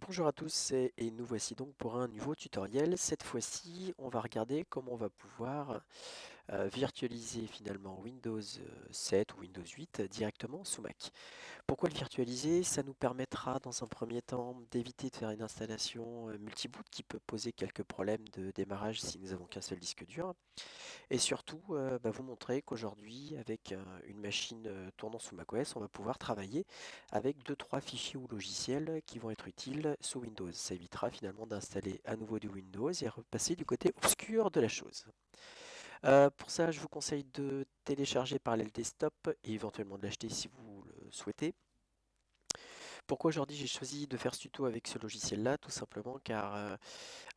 Bonjour à tous et nous voici donc pour un nouveau tutoriel. Cette fois-ci, on va regarder comment on va pouvoir virtualiser finalement Windows 7 ou Windows 8 directement sous Mac. Pourquoi le virtualiser? Ça nous permettra dans un premier temps d'éviter de faire une installation multiboot qui peut poser quelques problèmes de démarrage si nous avons qu'un seul disque dur. Et surtout, vous montrer qu'aujourd'hui, avec une machine tournant sous macOS, on va pouvoir travailler avec deux trois fichiers ou logiciels qui vont être utiles sous Windows. Ça évitera finalement d'installer à nouveau du Windows et repasser du côté obscur de la chose. Pour ça, je vous conseille de télécharger Parallel Desktop et éventuellement de l'acheter si vous le souhaitez. Pourquoi aujourd'hui j'ai choisi de faire ce tuto avec ce logiciel-là? Tout simplement car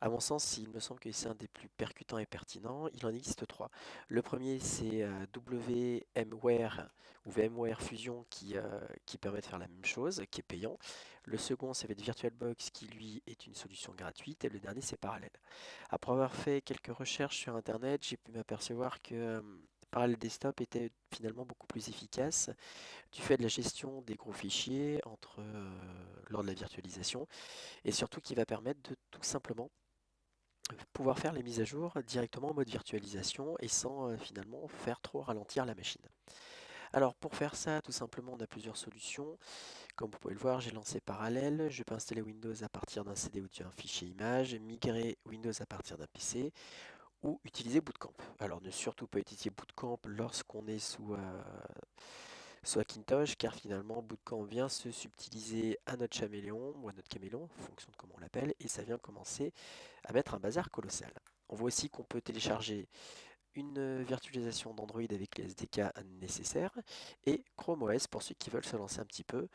à mon sens, il me semble que c'est un des plus percutants et pertinents. Il en existe trois. Le premier, c'est VMware ou VMware Fusion qui permet de faire la même chose, qui est payant. Le second, ça va être VirtualBox qui lui est une solution gratuite. Et le dernier, c'est Parallel. Après avoir fait quelques recherches sur Internet, j'ai pu m'apercevoir que Parallel Desktop était finalement beaucoup plus efficace du fait de la gestion des gros fichiers lors de la virtualisation et surtout qui va permettre de tout simplement pouvoir faire les mises à jour directement en mode virtualisation et sans finalement faire trop ralentir la machine. Alors pour faire ça, tout simplement, on a plusieurs solutions. Comme vous pouvez le voir, j'ai lancé Parallèle. Je peux installer Windows à partir d'un CD ou d'un fichier image, migrer Windows à partir d'un PC ou utiliser Bootcamp. Alors ne surtout pas utiliser Bootcamp lorsqu'on est sous Hackintosh, car finalement Bootcamp vient se subtiliser à notre caméléon ou à notre caméléon, en fonction de comment on l'appelle, et ça vient commencer à mettre un bazar colossal. On voit aussi qu'on peut télécharger une virtualisation d'Android avec les SDK nécessaires et Chrome OS pour ceux qui veulent se lancer un petit peu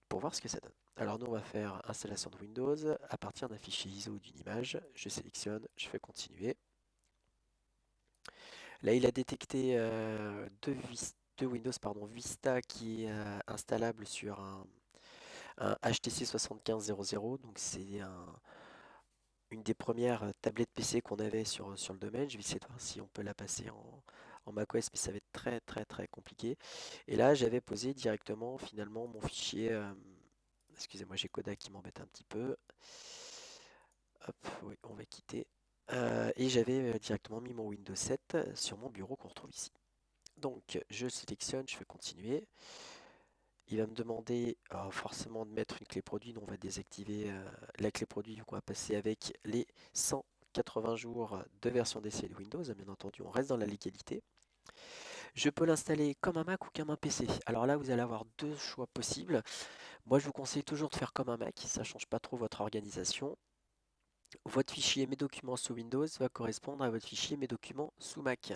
pour voir ce que ça donne. Alors nous on va faire installation de Windows à partir d'un fichier ISO ou d'une image. Je sélectionne, je fais continuer. Là il a détecté deux Windows Vista qui est installable sur un HTC 7500. Donc c'est une des premières tablettes PC qu'on avait sur le domaine. Je vais essayer de voir si on peut la passer en macOS, mais ça va être très très très compliqué. Et là, j'avais posé directement finalement mon fichier. Excusez-moi, j'ai Coda qui m'embête un petit peu. Hop, oui, on va quitter. Et j'avais directement mis mon Windows 7 sur mon bureau qu'on retrouve ici. Donc, je sélectionne, je fais continuer. Il va me demander forcément de mettre une clé produit. Donc on va désactiver la clé produit. Donc on va passer avec les 180 jours de version d'essai de Windows. Bien entendu, on reste dans la légalité. Je peux l'installer comme un Mac ou comme un PC. Alors là, vous allez avoir deux choix possibles. Moi, je vous conseille toujours de faire comme un Mac. Ça ne change pas trop votre organisation. Votre fichier Mes documents sous Windows va correspondre à votre fichier Mes documents sous Mac.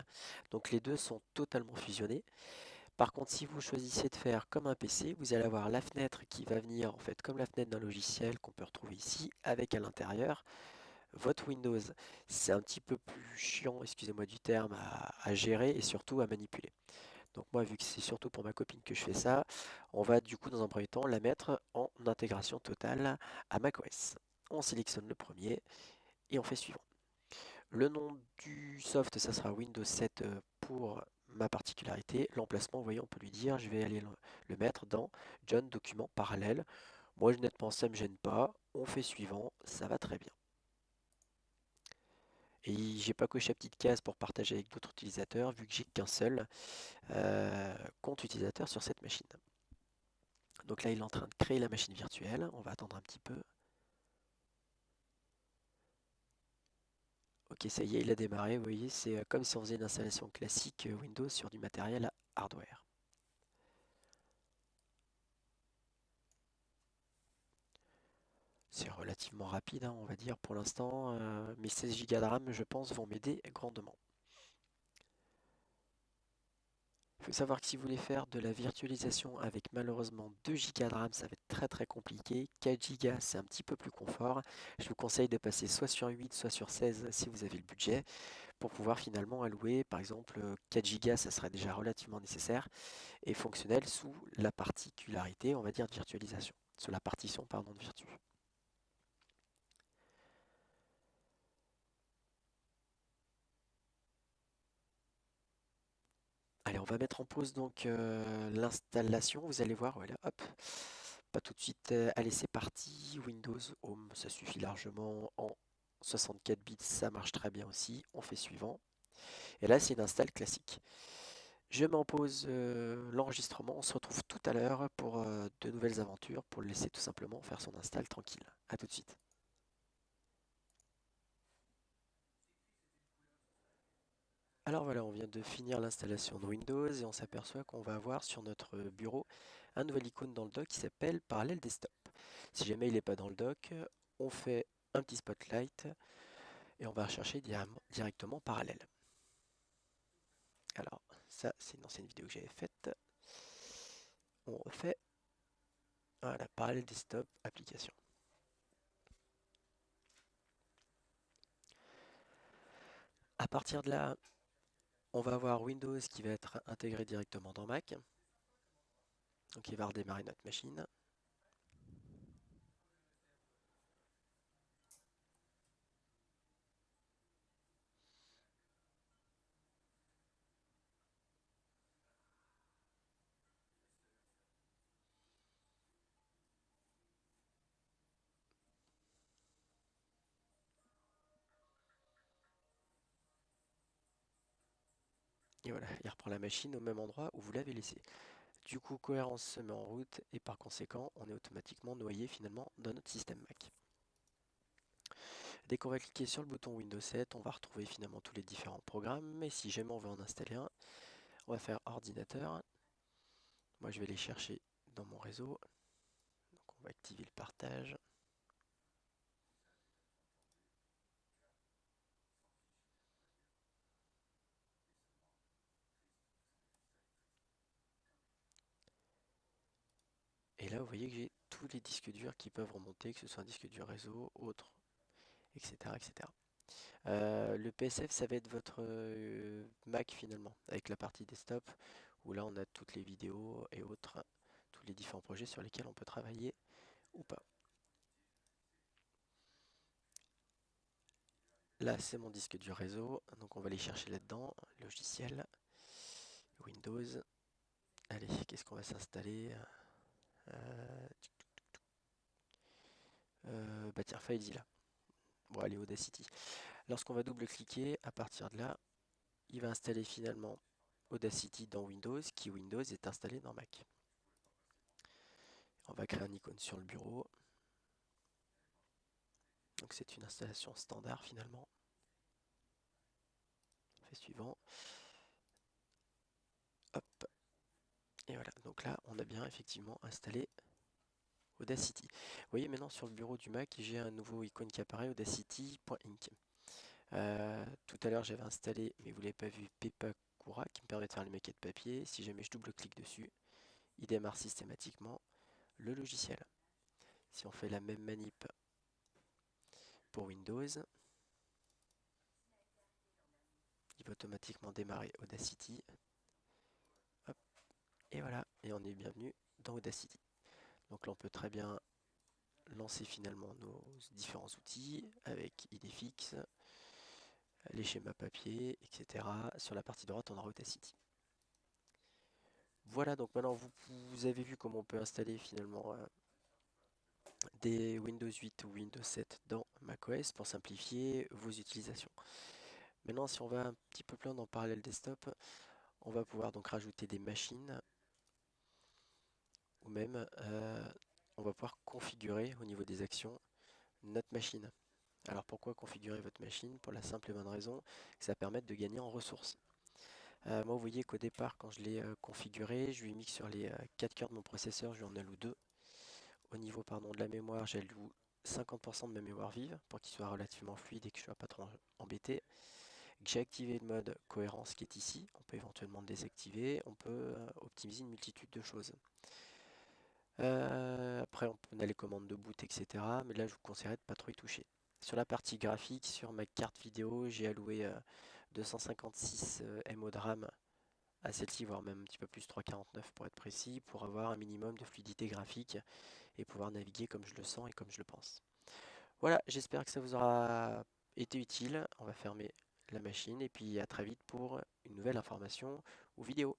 Donc les deux sont totalement fusionnés. Par contre, si vous choisissez de faire comme un PC, vous allez avoir la fenêtre qui va venir en fait comme la fenêtre d'un logiciel qu'on peut retrouver ici, avec à l'intérieur votre Windows. C'est un petit peu plus chiant, excusez-moi du terme, à gérer et surtout à manipuler. Donc moi, vu que c'est surtout pour ma copine que je fais ça, on va du coup dans un premier temps la mettre en intégration totale à macOS. On sélectionne le premier et on fait suivant. Le nom du soft, ça sera Windows 7 pour ma particularité. L'emplacement, vous voyez, on peut lui dire, je vais aller le mettre dans John document parallèle. Moi, honnêtement, ça ne me gêne pas. On fait suivant, ça va très bien. Et j'ai pas coché la petite case pour partager avec d'autres utilisateurs, vu que j'ai qu'un seul compte utilisateur sur cette machine. Donc là, il est en train de créer la machine virtuelle. On va attendre un petit peu. Ok, ça y est, il a démarré. Vous voyez, c'est comme si on faisait une installation classique Windows sur du matériel hardware. C'est relativement rapide, hein, on va dire pour l'instant. Mes 16 Go de RAM, je pense, vont m'aider grandement. Il faut savoir que si vous voulez faire de la virtualisation avec malheureusement 2 Go de RAM, ça va être très très compliqué. 4 Go, c'est un petit peu plus confort. Je vous conseille de passer soit sur 8, soit sur 16 si vous avez le budget, pour pouvoir finalement allouer, par exemple, 4 Go, ça serait déjà relativement nécessaire et fonctionnel sous la particularité, on va dire, de virtualisation, sous la partition, pardon, de Virtu. Allez, on va mettre en pause donc l'installation. Vous allez voir, voilà, hop. Pas tout de suite. Allez, c'est parti. Windows Home, ça suffit largement. En 64 bits, ça marche très bien aussi. On fait suivant. Et là, c'est une install classique. Je mets en pause l'enregistrement. On se retrouve tout à l'heure pour de nouvelles aventures, pour le laisser tout simplement faire son install tranquille. A tout de suite. Alors voilà, on vient de finir l'installation de Windows et on s'aperçoit qu'on va avoir sur notre bureau un nouvel icône dans le dock qui s'appelle Parallel Desktop. Si jamais il n'est pas dans le dock, on fait un petit spotlight et on va rechercher directement Parallèle. Alors ça, c'est une ancienne vidéo que j'avais faite. On refait, voilà, Parallèle Desktop application. À partir de là, on va avoir Windows qui va être intégré directement dans Mac. Donc il va redémarrer notre machine. Et voilà, il reprend la machine au même endroit où vous l'avez laissé. Du coup, cohérence se met en route et par conséquent, on est automatiquement noyé finalement dans notre système Mac. Dès qu'on va cliquer sur le bouton Windows 7, on va retrouver finalement tous les différents programmes. Mais si jamais on veut en installer un, on va faire ordinateur. Moi, je vais les chercher dans mon réseau. Donc, on va activer le partage. Et là, vous voyez que j'ai tous les disques durs qui peuvent remonter, que ce soit un disque dur réseau, autre, etc. etc. Le PSF, ça va être votre Mac finalement, avec la partie desktop, où là on a toutes les vidéos et autres, tous les différents projets sur lesquels on peut travailler ou pas. Là, c'est mon disque dur réseau, donc on va aller chercher là-dedans, logiciel, Windows. Allez, qu'est-ce qu'on va s'installer? euh, Bah tiens, FileZilla. Bon, allez, Audacity. Lorsqu'on va double-cliquer, à partir de là, il va installer finalement Audacity dans Windows, qui Windows est installé dans Mac. On va créer un icône sur le bureau. Donc c'est une installation standard finalement. On fait suivant. Hop. Et voilà. Donc là, on a bien effectivement installé Audacity. Vous voyez maintenant sur le bureau du Mac, j'ai un nouveau icône qui apparaît, audacity.inc. Tout à l'heure, j'avais installé, mais vous ne l'avez pas vu, Pepakura qui me permet de faire les maquettes papier. Si jamais je double-clique dessus, il démarre systématiquement le logiciel. Si on fait la même manip pour Windows, il va automatiquement démarrer Audacity. Hop, et voilà, et on est bienvenu dans Audacity. Donc là, on peut très bien lancer finalement nos différents outils avec idée fixe, les schémas papier, etc. Sur la partie droite, on aura Audacity. Voilà, donc maintenant vous avez vu comment on peut installer finalement des Windows 8 ou Windows 7 dans macOS pour simplifier vos utilisations. Maintenant, si on va un petit peu plus loin dans Parallel Desktop, on va pouvoir donc rajouter des machines ou même on va pouvoir configurer au niveau des actions notre machine. Alors pourquoi configurer votre machine? Pour la simple et bonne raison que ça permet de gagner en ressources. Moi, vous voyez qu'au départ, quand je l'ai configuré, je lui ai mis que sur les 4 cœurs de mon processeur, je lui en alloue 2. Au niveau de la mémoire, j'alloue 50% de ma mémoire vive pour qu'il soit relativement fluide et que je ne sois pas trop embêté. J'ai activé le mode cohérence qui est ici. On peut éventuellement le désactiver. On peut optimiser une multitude de choses. Après, on a les commandes de boot, etc. Mais là, je vous conseillerais de ne pas trop y toucher. Sur la partie graphique, sur ma carte vidéo, j'ai alloué 256 MO de RAM à celle-ci, voire même un petit peu plus, 349 pour être précis, pour avoir un minimum de fluidité graphique et pouvoir naviguer comme je le sens et comme je le pense. Voilà, j'espère que ça vous aura été utile. On va fermer la machine et puis à très vite pour une nouvelle information ou vidéo.